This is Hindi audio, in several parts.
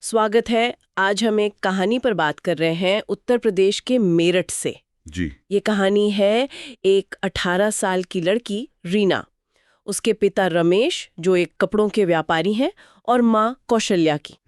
स्वागत है। आज हम एक कहानी पर बात कर रहे हैं उत्तर प्रदेश के मेरठ से। जी। ये कहानी है एक 18 साल की लड़की रीना, उसके पिता रमेश जो एक कपड़ों के व्यापारी हैं और माँ कौशल्या की।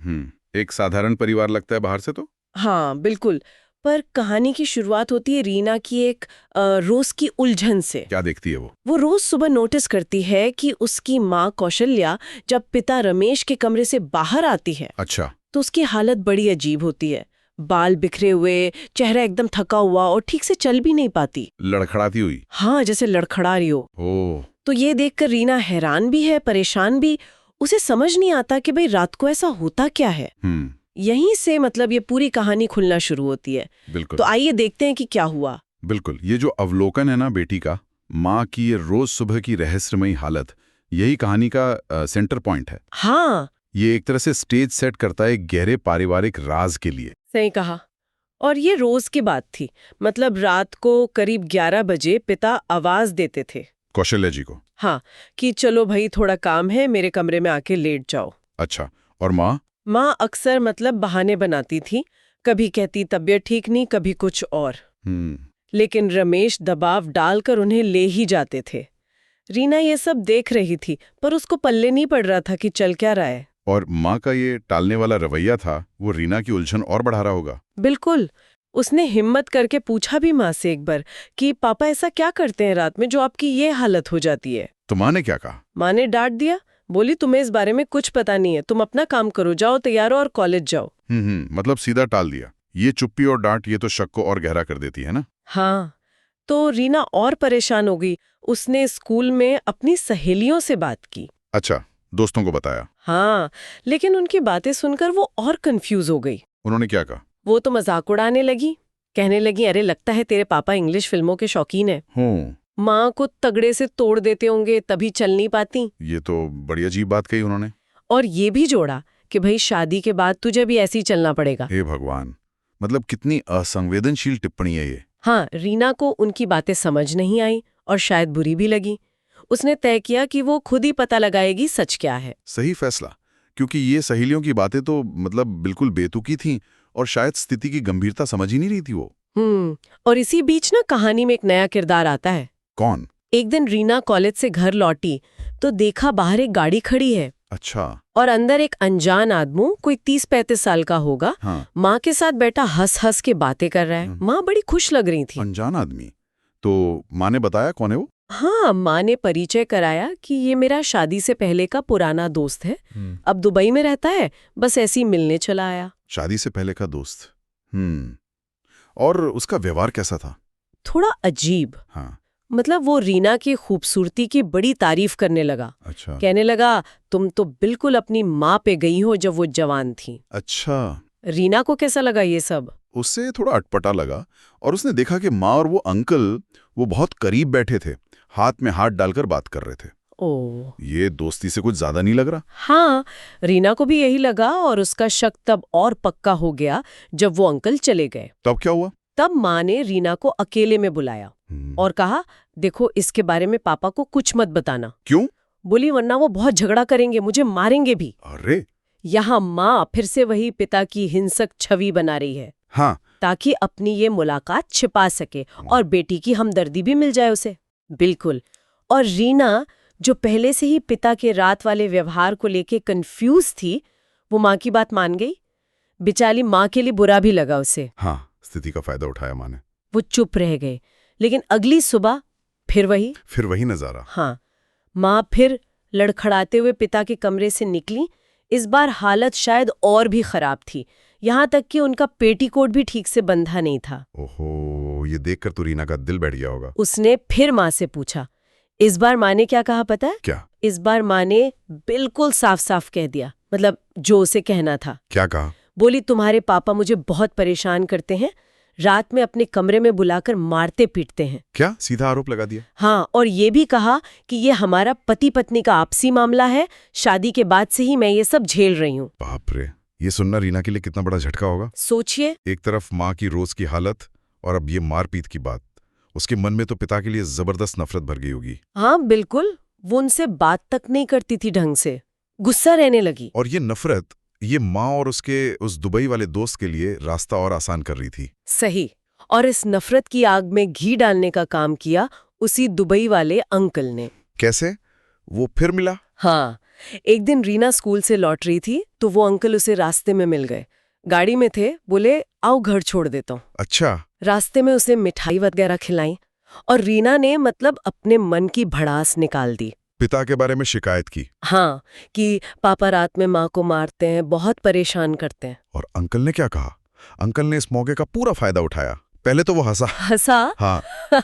एक साधारण परिवार लगता है बाहर से तो। हाँ बिल्कुल, पर कहानी की शुरुआत होती है रीना की एक रोज की उलझन से। क्या देखती है वो? वो रोज सुबह नोटिस करती है कि उसकी माँ कौशल्या जब पिता रमेश के कमरे से बाहर आती है अच्छा। तो उसकी हालत बड़ी अजीब होती है। बाल बिखरे हुए, चेहरा एकदम थका हुआ और ठीक से चल भी नहीं पाती। लड़खड़ाती हुई। हाँ, जैसे लड़खड़ा रही हो। ओह। तो ये देखकर रीना हैरान भी है, परेशान भी। उसे समझ नहीं आता कि भाई रात को ऐसा होता क्या है। यहीं से मतलब ये पूरी कहानी खुलना शुरू होती है। बिल्कुल। तो आइए देखते हैं कि क्या हुआ। बिल्कुल, ये जो अवलोकन है ना बेटी का, माँ की ये रोज सुबह की रहस्यमयी हालत, यही कहानी का सेंटर पॉइंट है। हाँ, ये एक तरह से स्टेज सेट करता है एक गहरे पारिवारिक राज के लिए। सही कहा। और ये रोज की बात थी, मतलब रात को करीब 11 बजे पिता आवाज देते थे कौशल्या जी को। हाँ, कि चलो भाई थोड़ा काम है, मेरे कमरे में आके लेट जाओ। अच्छा, और माँ? माँ अक्सर मतलब बहाने बनाती थी, कभी कहती तबीयत ठीक नहीं, कभी कुछ और। लेकिन रमेश दबाव डालकर उन्हें ले ही जाते थे। रीना ये सब देख रही थी, पर उसको पल्ले नहीं पड़ रहा था कि चल क्या रहा है। और माँ का ये टालने वाला रवैया था, वो रीना की उलझन और बढ़ा रहा होगा। बिल्कुल। उसने हिम्मत करके पूछा भी माँ से एक बार कि पापा ऐसा क्या करते हैं रात में जो आपकी ये हालत हो जाती है। तो माँ ने क्या कहा? माँ ने डांट दिया, बोली तुम्हें इस बारे में कुछ पता नहीं है, तुम अपना काम करो, जाओ तैयार हो और कॉलेज जाओ। मतलब सीधा टाल दिया। ये चुप्पी और डांट ये तो शक को और गहरा कर देती है ना। हाँ, तो रीना और परेशान हो गई। उसने स्कूल में अपनी सहेलियों से बात की। अच्छा, दोस्तों को बताया? हाँ, लेकिन उनकी बातें सुनकर वो और कंफ्यूज हो गई। उन्होंने क्या कहा? वो तो मजाक उड़ाने लगी, कहने लगी अरे लगता है तेरे पापा इंग्लिश फिल्मों के शौकीन है। माँ को तगड़े से तोड़ देते होंगे तभी चल नहीं पाती। ये तो बड़ी अजीब बात कही उन्होंने। और ये भी जोड़ा कि भाई शादी के बाद तुझे भी ऐसे ही चलना पड़ेगा। हे भगवान, मतलब कितनी असंवेदनशील टिप्पणी है ये। हाँ, रीना को उनकी बातें समझ नहीं आई और शायद बुरी भी लगी। उसने तय किया कि वो खुद ही पता लगाएगी सच क्या है। सही फैसला, क्योंकि ये सहेलियों की बातें तो मतलब बिल्कुल बेतुकी थीं और शायद स्थिति की गंभीरता समझ ही नहीं रही थी वो। और इसी बीच ना कहानी में एक नया किरदार आता है। कौन? एक दिन रीना कॉलेज से घर लौटी तो देखा बाहर एक गाड़ी खड़ी है। अच्छा। और अंदर एक अनजान आदमी, कोई 30-35 साल का होगा, हाँ। माँ के साथ बैठा हंस हंस के बातें कर रहा है। माँ बड़ी खुश लग रही थी। अनजान आदमी? तो माँ ने बताया कौन है वो? हाँ, माँ ने परिचय कराया कि ये मेरा शादी से पहले का पुराना दोस्त है, अब दुबई में रहता है, बस ऐसे ही मिलने चला आया। शादी से पहले का दोस्त। और उसका व्यवहार कैसा था? थोड़ा अजीब। हाँ। मतलब वो रीना की खूबसूरती की बड़ी तारीफ करने लगा। अच्छा। कहने लगा तुम तो बिल्कुल अपनी माँ पे गई हो जब वो जवान थी। अच्छा। रीना को कैसा लगा ये सब? उससे थोड़ा अटपटा लगा और उसने देखा कि माँ और वो अंकल वो बहुत करीब बैठे थे, हाथ में हाथ डालकर बात कर रहे थे। ओह, ये दोस्ती से कुछ ज्यादा नहीं लग रहा? हाँ, रीना को भी यही लगा और उसका शक तब और पक्का हो गया जब वो अंकल चले गए। तब क्या हुआ? तब माँ ने रीना को अकेले में बुलाया और कहा देखो इसके बारे में पापा को कुछ मत बताना। क्यों? बोली वरना वो बहुत झगड़ा करेंगे, मुझे मारेंगे भी। अरे। यहाँ माँ फिर से वही पिता की हिंसक छवि बना रही है। हाँ। ताकि अपनी ये मुलाकात छिपा सके और बेटी की हमदर्दी भी मिल जाए उसे। बिल्कुल। और रीना जो पहले से ही पिता के रात वाले व्यवहार को लेके कंफ्यूज थी, वो माँ की बात मान गई। बेचारी माँ के लिए बुरा भी लगा उसे। हाँ, स्थिति का फायदा उठाया माँ ने। वो चुप रह गए, लेकिन अगली सुबह फिर वही नजारा। हाँ, माँ फिर लड़खड़ाते हुए पिता के कमरे से निकली। इस बार हालत शायद और भी खराब थी, यहाँ तक कि उनका पेटीकोट भी ठीक से बंधा नहीं था। ओहो, ये देखकर तो रीना का दिल बैठ गया होगा। उसने फिर माँ से पूछा। इस बार माँ ने क्या कहा पता है? क्या? इस बार माँ ने बिल्कुल साफ साफ कह दिया, मतलब जो उसे कहना था। क्या कहा? बोली तुम्हारे पापा मुझे बहुत परेशान करते हैं, रात में अपने कमरे में बुलाकर मारते पीटते हैं। क्या? सीधा आरोप लगा दिया? हाँ, और ये भी कहा कि ये हमारा पति पत्नी का आपसी मामला है, शादी के बाद से ही मैं ये सब झेल रही हूँ। बाप रे, ये सुनना रीना के लिए कितना बड़ा झटका होगा। सोचिए, एक तरफ माँ की रोज की हालत और अब ये मारपीट की बात। उसके मन में तो पिता के लिए जबरदस्त नफरत भर गई होगी। हाँ बिल्कुल, वो उनसे बात तक नहीं करती थी ढंग से, गुस्सा रहने लगी। और ये नफरत ये माँ और उसके उस दुबई वाले दोस्त के लिए रास्ता और आसान कर रही थी। सही। और इस नफरत की आग में घी डालने का काम किया उसी दुबई वाले अंकल ने। कैसे? वो फिर मिला? हाँ, एक दिन रीना स्कूल से लौट रही थी तो वो अंकल उसे रास्ते में मिल गए। गाड़ी में थे, बोले आओ घर छोड़ देता हूँ। अच्छा। रास्ते में उसे मिठाई वगैरह खिलाई और रीना ने मतलब अपने मन की भड़ास निकाल दी। पिता के बारे में शिकायत की। हाँ, कि पापा रात में माँ को मारते हैं, बहुत परेशान करते हैं। और अंकल ने क्या कहा? अंकल ने इस मौके का पूरा फायदा उठाया। पहले तो वो हंसा। हाँ,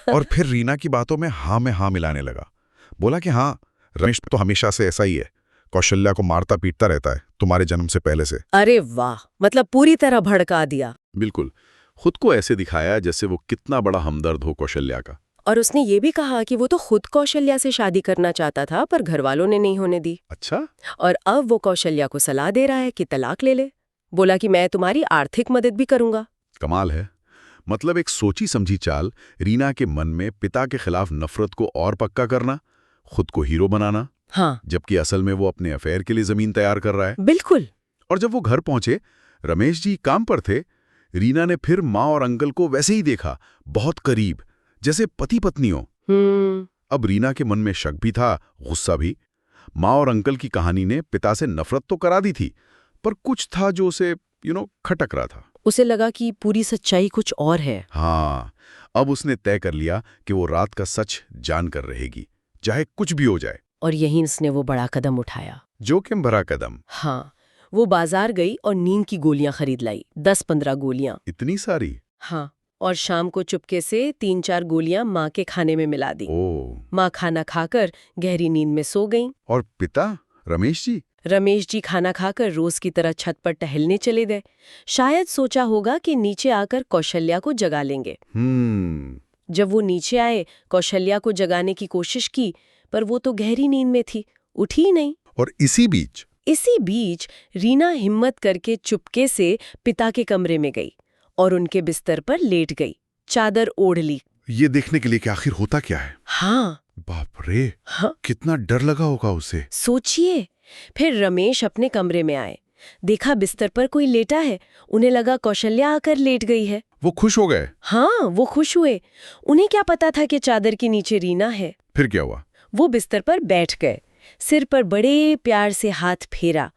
और फिर रीना की बातों में हाँ मिलाने लगा। बोला कि हाँ, रमेश तो हमेशा से ऐसा ही है, कौशल्या को मारता पीटता रहता है, तुम्हारे जन्म से पहले से। अरे वाह, मतलब पूरी तरह भड़का दिया। बिल्कुल, खुद को ऐसे दिखाया जैसे वो कितना बड़ा हमदर्द हो कौशल्या का। और उसने ये भी कहा कि वो तो खुद कौशल्या से शादी करना चाहता था पर घर वालों ने नहीं होने दी। अच्छा। और अब वो कौशल्या को सलाह दे रहा है कि तलाक ले ले। बोला कि मैं तुम्हारी आर्थिक मदद भी करूंगा। कमाल है। मतलब एक सोची समझी चाल, रीना के मन में पिता के खिलाफ नफरत को और पक्का करना, खुद को हीरो बनाना। हाँ, जबकि असल में वो अपने अफेयर के लिए जमीन तैयार कर रहा है। बिल्कुल। और जब वो घर पहुंचे, रमेश जी काम पर थे, रीना ने फिर माँ और अंकल को वैसे ही देखा, बहुत करीब, जैसे पति पत्नी हो। अब रीना के मन में शक भी था, गुस्सा भी। माँ और अंकल की कहानी ने पिता से नफरत तो करा दी थी, पर कुछ था जो उसे खटक रहा था। उसे लगा कि पूरी सच्चाई कुछ और है। हाँ, अब उसने तय कर लिया कि वो रात का सच जानकर रहेगी, चाहे कुछ भी हो जाए। और यहीं उसने वो बड़ा कदम उठाया। जोखिम भरा कदम। हाँ, वो बाजार गई और नींद की गोलियां खरीद लाई, 10-15 गोलियां। इतनी सारी? हाँ, और शाम को चुपके से 3-4 गोलियां माँ के खाने में मिला दी। माँ खाना खाकर गहरी नींद में सो गईं। और पिता रमेश जी खाना खाकर रोज की तरह छत पर टहलने चले गए। शायद सोचा होगा कि नीचे आकर कौशल्या को जगा लेंगे। जब वो नीचे आए, कौशल्या को जगाने की कोशिश की, पर वो तो गहरी नींद में थी, उठी ही नहीं। और इसी बीच रीना हिम्मत करके चुपके से पिता के कमरे में गई और उनके बिस्तर पर लेट गई, चादर ओढ़ ली। ये देखने के लिए कि आखिर होता क्या है। हाँ। बाप रे। हाँ, कितना डर लगा होगा उसे। सोचिए। फिर रमेश अपने कमरे में आए, देखा बिस्तर पर कोई लेटा है। उन्हें लगा कौशल्या आकर लेट गई है। वो खुश हो गए। हाँ, वो खुश हुए। उन्हें क्या पता था कि चादर के नीचे रीना है। फिर क्या हुआ? वो बिस्तर पर बैठ गए, सिर पर बड़े प्यार से हाथ फेरा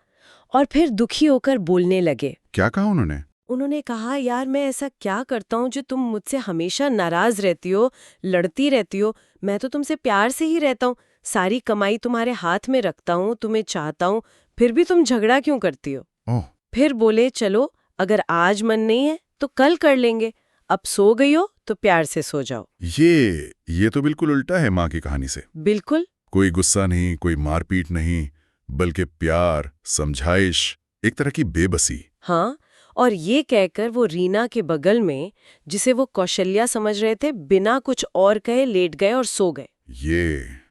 और फिर दुखी होकर बोलने लगे। क्या कहा उन्होंने? उन्होंने कहा, यार मैं ऐसा क्या करता हूँ जो तुम मुझसे हमेशा नाराज रहती हो, लड़ती रहती हो। मैं तो तुमसे प्यार से ही रहता हूँ, सारी कमाई तुम्हारे हाथ में रखता हूँ, तुम्हें चाहता हूँ, फिर भी तुम झगड़ा क्यों करती हो? फिर बोले, चलो अगर आज मन नहीं है तो कल कर लेंगे, अब सो गई हो तो प्यार से सो जाओ। ये तो बिल्कुल उल्टा है माँ की कहानी से। बिल्कुल। कोई गुस्सा नहीं, कोई मारपीट नहीं, बल्कि प्यार, समझाइश, एक तरह की बेबसी। हाँ, और ये कहकर वो रीना के बगल में, जिसे वो कौशल्या समझ रहे थे, बिना कुछ और कहे लेट गए और सो गए।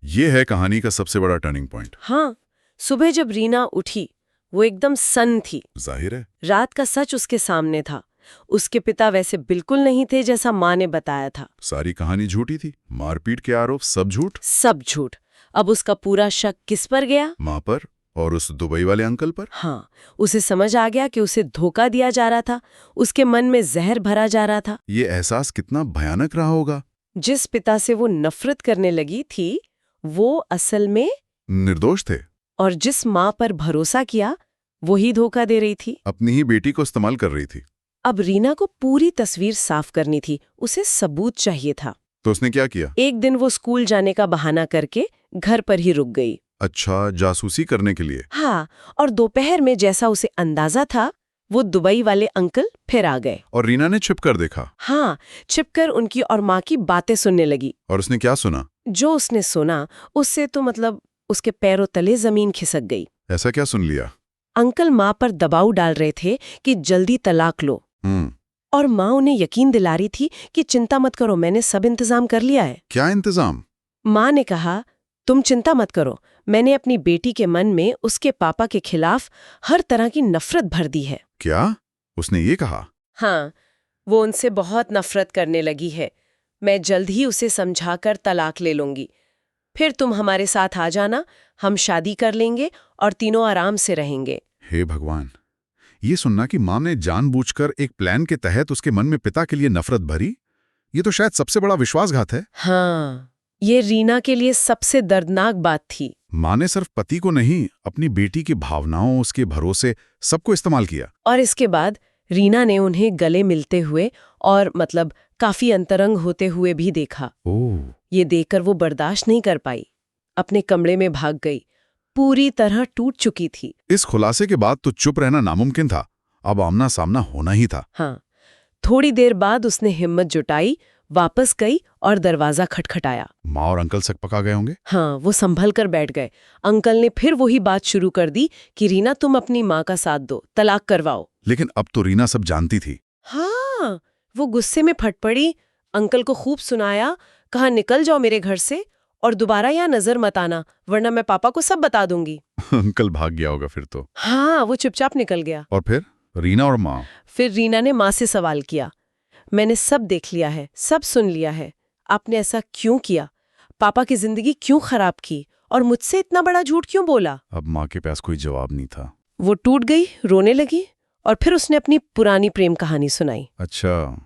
ये है कहानी का सबसे बड़ा टर्निंग पॉइंट। हाँ, सुबह जब रीना उठी, वो एकदम सन्न थी। जाहिर है, रात का सच उसके सामने था। उसके पिता वैसे बिल्कुल नहीं थे जैसा माँ ने बताया था। सारी कहानी झूठी थी, मारपीट के आरोप सब झूठ। अब उसका पूरा शक किस पर गया? माँ पर और उस दुबई वाले अंकल पर। हाँ, उसे समझ आ गया कि उसे धोखा दिया जा रहा था, उसके मन में जहर भरा जा रहा था। ये एहसास कितना भयानक रहा होगा। जिस पिता से वो नफरत करने लगी थी, वो असल में निर्दोष थे। और जिस माँ पर भरोसा किया, वही धोखा दे रही थी, अपनी ही बेटी को इस्तेमाल कर रही थी। अब रीना को पूरी तस्वीर साफ करनी थी, उसे सबूत चाहिए था। तो उसने क्या किया? एक दिन वो स्कूल जाने का बहाना करके घर पर ही रुक गई। अच्छा, जासूसी करने के लिए? हाँ, और दोपहर में जैसा उसे अंदाजा था, वो दुबई वाले अंकल फिर आ गए। और रीना ने छिपकर देखा? हाँ, छिपकर उनकी और माँ की बातें सुनने लगी। और उसने क्या सुना? जो उसने सुना, उससे तो मतलब उसके पैरों तले जमीन खिसक गई। ऐसा क्या सुन लिया? अंकल माँ पर दबाव डाल रहे थे कि जल्दी तलाक लो। और माँ उन्हें यकीन दिला रही थी कि चिंता मत करो, मैंने सब इंतजाम कर लिया है। क्या इंतजाम? माँ ने कहा, तुम चिंता मत करो, मैंने अपनी बेटी के मन में उसके पापा के खिलाफ हर तरह की नफरत भर दी है। क्या? उसने ये कहा? हाँ, वो उनसे बहुत नफरत करने लगी है। मैं जल्द ही उसे समझाकर तलाक ले लूंगी, फिर तुम हमारे साथ आ जाना, हम शादी कर लेंगे और तीनों आराम से रहेंगे। हे भगवान, ये सुनना कि माँ ने जानबूझकर एक प्लान के तहत उसके मन में पिता के लिए नफरत भरी, ये तो शायद सबसे बड़ा विश्वासघात है। हाँ, ये रीना के लिए सबसे दर्दनाक बात थी। माँ ने सिर्फ पति को नहीं, अपनी बेटी की भावनाओं, उसके भरोसे, सबको इस्तेमाल किया। और इसके बाद रीना ने उन्हें गले मिलते हुए और मतलब काफी अंतरंग होते हुए भी देखा। ओह, ये देखकर वो बर्दाश्त नहीं कर पाई, अपने कमरे में भाग गई, पूरी तरह टूट चुकी थी। इस खुलासे के बाद तो चुप रहना नामुमकिन था, अब आमना सामना होना ही था। हाँ, थोड़ी देर बाद उसने हिम्मत जुटाई, वापस गई और दरवाजा खटखटाया। माँ और अंकल सकपका गए होंगे। हाँ, वो संभल कर बैठ गए। अंकल ने फिर वही बात शुरू कर दी कि रीना तुम अपनी माँ का साथ दो, तलाक करवाओ। लेकिन अब तो रीना सब जानती थी। हाँ, वो गुस्से में फट पड़ी, अंकल को खूब सुनाया, कहा निकल जाओ मेरे घर से और दोबारा यहाँ नजर मत आना, वरना मैं पापा को सब बता दूंगी। अंकल भाग गया होगा फिर तो। हाँ, वो चुपचाप निकल गया। और फिर रीना और माँ। फिर रीना ने माँ से सवाल किया, मैंने सब देख लिया है, सब सुन लिया है, आपने ऐसा क्यों किया? पापा की जिंदगी क्यों खराब की और मुझसे इतना बड़ा झूठ क्यों बोला? अब माँ के पास कोई जवाब नहीं था। वो टूट गई, रोने लगी और फिर उसने अपनी पुरानी प्रेम कहानी सुनाई। अच्छा,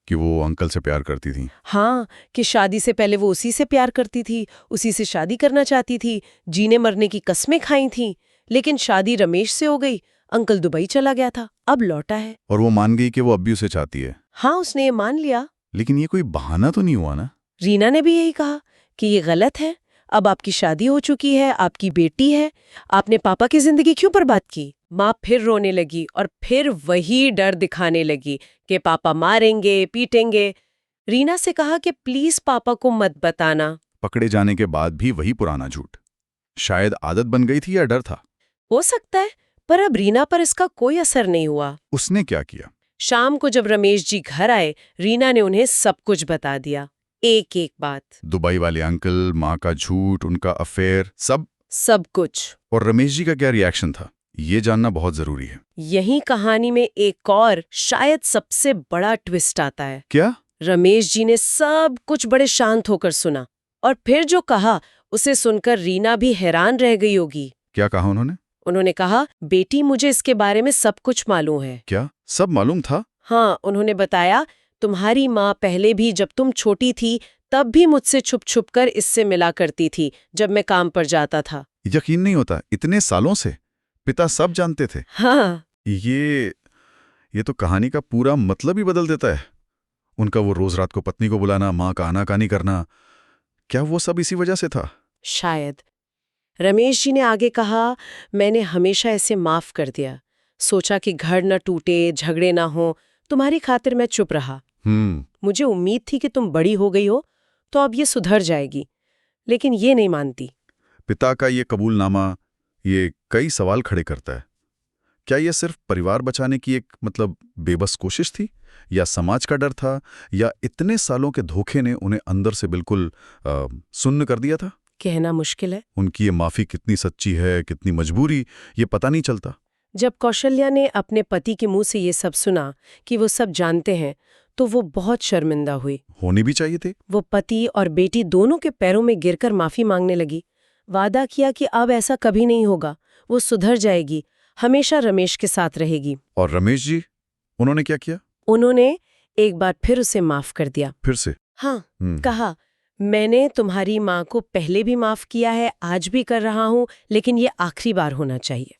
कि वो अंकल से प्यार करती थी। हाँ, कि शादी से पहले वो उसी से प्यार करती थी, उसी से शादी करना चाहती थी, जीने मरने की कस्में खाई थी, लेकिन शादी रमेश से हो गई, अंकल दुबई चला गया था, अब लौटा है। और वो मान गई कि वो अब भी उसे चाहती है। हाँ, उसने ये मान लिया। लेकिन ये कोई बहाना तो नहीं हुआ ना? रीना ने भी यही कहा कि ये गलत है, अब आपकी शादी हो चुकी है, आपकी बेटी है, आपने पापा की जिंदगी क्यों बर्बाद की? माँ फिर रोने लगी और फिर वही डर दिखाने लगी कि पापा मारेंगे, पीटेंगे। रीना से कहा कि प्लीज पापा को मत बताना। पकड़े जाने के बाद भी वही पुराना झूठ। शायद आदत बन गई थी या डर था। हो सकता है, पर अब रीना पर इसका कोई असर नहीं हुआ। उसने क्या किया? शाम को जब रमेश जी घर आए, रीना ने उन्हें सब कुछ बता दिया, एक एक बात। दुबई वाले अंकल, माँ का झूठ, उनका अफेयर, सब कुछ। और रमेश जी का क्या रिएक्शन था, ये जानना बहुत जरूरी है। यही कहानी में एक और शायद सबसे बड़ा ट्विस्ट आता है। क्या? रमेश जी ने सब कुछ बड़े शांत होकर सुना और फिर जो कहा उसे सुनकर रीना भी हैरान रह गई होगी। क्या कहा उन्होंने? उन्होंने कहा, बेटी मुझे इसके बारे में सब कुछ मालूम है। क्या सब मालूम था? हाँ, उन्होंने बताया, तुम्हारी माँ पहले भी जब तुम छोटी थी तब भी मुझसे छुप छुप कर इससे मिला करती थी जब मैं काम पर जाता था। यकीन नहीं होता, इतने सालों से पिता सब जानते थे। हाँ, ये तो कहानी का पूरा मतलब ही बदल देता है। उनका वो रोज रात को पत्नी को बुलाना, माँ का आनाकानी करना, क्या वो सब इसी वजह से था? शायद। रमेश जी ने आगे कहा, मैंने हमेशा ऐसे माफ कर दिया, सोचा कि घर न टूटे, झगड़े ना हो, तुम्हारी खातिर मैं चुप रहा। मुझे उम्मीद थी कि तुम बड़ी हो गई हो तो अब ये सुधर जाएगी, लेकिन ये नहीं मानती। पिता का ये कबूलनामा ये कई सवाल खड़े करता है। क्या ये सिर्फ परिवार बचाने की एक बेबस कोशिश थी, या समाज का डर था, या इतने सालों के धोखे ने उन्हें अंदर से बिल्कुल सुन्न कर दिया था? कहना मुश्किल है। उनकी ये माफी कितनी सच्ची है, कितनी मजबूरी, ये पता नहीं चलता। जब कौशल्या ने अपने पति के मुंह से ये सब सुना कि वो सब जानते हैं, तो वो बहुत शर्मिंदा हुई। होनी भी चाहिए थे। वो पति और बेटी दोनों के पैरों में गिरकर माफी मांगने लगी, वादा किया कि अब ऐसा कभी नहीं होगा, वो सुधर जाएगी, हमेशा रमेश के साथ रहेगी। और रमेश जी, उन्होंने क्या किया? उन्होंने एक बार फिर उसे माफ कर दिया। फिर से? हाँ, कहा, मैंने तुम्हारी माँ को पहले भी माफ किया है, आज भी कर रहा हूँ, लेकिन ये आखिरी बार होना चाहिए।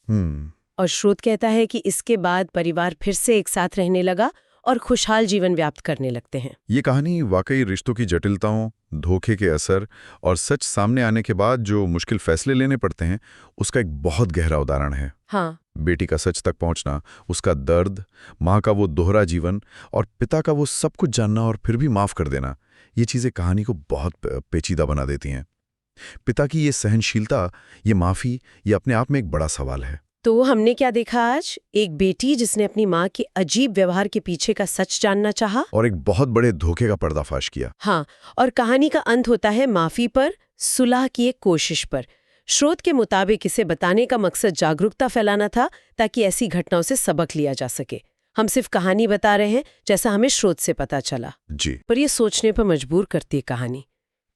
और श्रोत कहता है कि इसके बाद परिवार फिर से एक साथ रहने लगा और खुशहाल जीवन व्याप्त करने लगते हैं। ये कहानी वाकई रिश्तों की जटिलताओं, धोखे के असर और सच सामने आने के बाद जो मुश्किल फैसले लेने पड़ते हैं, उसका एक बहुत गहरा उदाहरण है। हाँ, बेटी का सच तक पहुंचना, उसका दर्द, माँ का वो दोहरा जीवन और पिता का वो सब कुछ जानना और फिर भी माफ कर देना, ये चीजें कहानी को बहुत पेचीदा बना देती हैं। पिता की ये सहनशीलता, ये माफी, ये अपने आप में एक बड़ा सवाल है। तो हमने क्या देखा आज? एक बेटी जिसने अपनी माँ के अजीब व्यवहार के पीछे का सच जानना चाहा और एक बहुत बड़े धोखे का पर्दाफाश किया। हाँ, और कहानी का अंत होता है माफी पर, सुलह की एक कोशिश पर। स्रोत के मुताबिक इसे बताने का मकसद जागरूकता फैलाना था, ताकि ऐसी घटनाओं से सबक लिया जा सके। हम सिर्फ कहानी बता रहे हैं जैसा हमें स्रोत से पता चला जी। पर यह सोचने पर मजबूर करती है कहानी,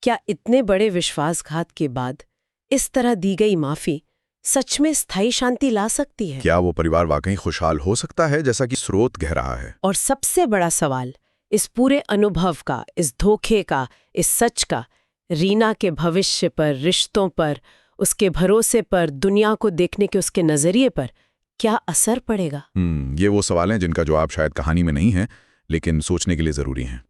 क्या इतने बड़े विश्वासघात के बाद इस तरह दी गई माफी सच में स्थायी शांति ला सकती है? क्या वो परिवार वाकई खुशहाल हो सकता है जैसा कि स्रोत कह रहा है? और सबसे बड़ा सवाल, इस पूरे अनुभव का, इस धोखे का, इस सच का रीना के भविष्य पर, रिश्तों पर, उसके भरोसे पर, दुनिया को देखने के उसके नजरिए पर क्या असर पड़ेगा? ये वो सवाल हैं जिनका जवाब शायद कहानी में नहीं है, लेकिन सोचने के लिए जरूरी हैं।